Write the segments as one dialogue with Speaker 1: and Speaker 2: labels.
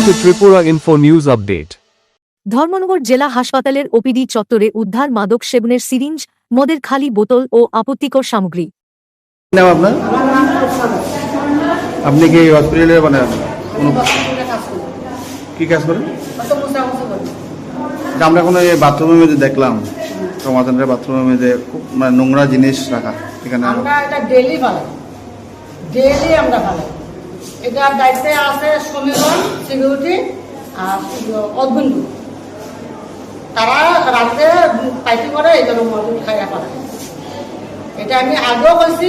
Speaker 1: to Tripura Info News Update.
Speaker 2: Dharmanagar জেলা হাসপাতালের OPD চত্বরে উদ্ধার মাদক সেবনের সিরিঞ্জ, মদের খালি বোতল ও আপত্তিকর সামগ্রী।
Speaker 3: নাম আপনার? আপনি কি হসপিটালে কি কাজ করেন? আমরা এখন এই বাথরুমের মধ্যে দেখলাম সমাধানের বাথরুমের মধ্যে খুব মানে নোংরা জিনিস রাখা। এখানে
Speaker 4: আমরা এটা ডেইলি ফালাই, ডেইলি আমরা ফালাই। এটার দায়িত্বে আছে সমীরণ, সিকিউরিটি আর অদ্ভুত। তারা রাতে পাইটি করে এই জন্য মজুদ খাইয়া পালায়। এটা আমি আগেও কইছি,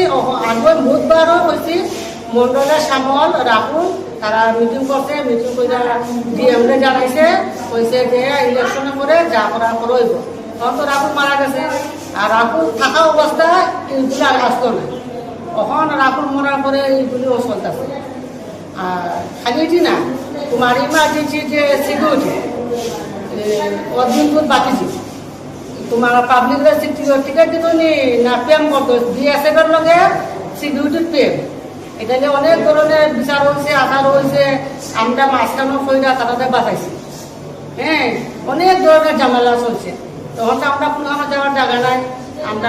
Speaker 4: আগে বুধবারও কইছি। মন্ডলের সামল রাহুল তারা মিটিং করছে, মিটিং করে ডিএমরে জানাইছে, কইছে যে ইলেকশনে করে যা করা করইব। তখন তো রাহুল মারা গেছে, আর রাহুল থাকা অবস্থায় এইগুলি আর আসতো না। তখন রাহুল মরার পরে এইগুলিও চলতেছে। আর খালি এটি না, তোমার ইমা দিচ্ছি যে সিকিউরিটি অদিনপুর বাতিছি, তোমার পাবলিক টিকিট দিত নি না পেম করতো বিএসএফ এর লগে সিকিউরিটির পেম। এটা নিয়ে অনেক ধরনের বিচার হয়েছে, আধার হয়েছে। আমরা মাঝখানো ফইরা তাদের বাঁচাইছি। হ্যাঁ, অনেক ধরনের ঝামেলা চলছে। তখন তো আমরা কোনো যাওয়ার জায়গা নাই। আমরা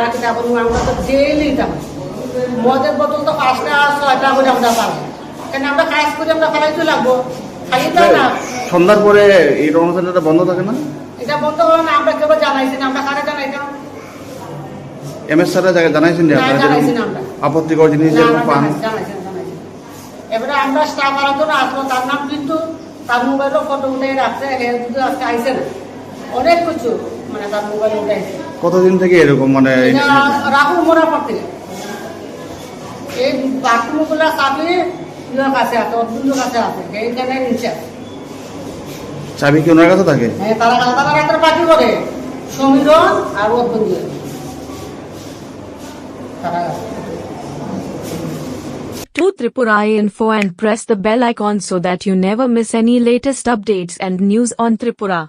Speaker 4: আমরা তো ডেইলি দাম মদের বোতল তো 5টা 6টা করে আমরা পাবো। কেন আমরা কাজ করে আমরা ফেলাইতে লাগবো, খালি তো না।
Speaker 3: সন্ধ্যার পরে এই অনুষ্ঠানটা বন্ধ থাকে না? এটা
Speaker 4: বন্ধ করে না, আমরা কেউ জানাইছি না। আমরা কারে জানাইতাম?
Speaker 3: এমএস স্যার জানাইছেন যে আপত্তিকর জিনিস পান।
Speaker 4: এবারে আমরা স্টাফ আলার জন্য আসলো, তার নাম কিন্তু তার মোবাইলও ফটো উঠে রাখছে। যদি আজকে আইসে না অনেক কিছু মানে তার মোবাইলে উঠাইছে।
Speaker 3: কতদিন থেকে এরকম মানে
Speaker 4: রাহুল মোড়ার পর থেকে এই বাথরুমগুলা চাবি কাছে আছে, অদ্ভুত কাছে আছে, এইখানে নিচে
Speaker 3: চাবি কি ওনার কাছে থাকে?
Speaker 4: হ্যাঁ, তারা রাতের পার্টি করে সমীরণ আর অদ্ভুত তারা।
Speaker 5: To Tripura Info and press the bell icon so that you never miss any latest updates and news on Tripura.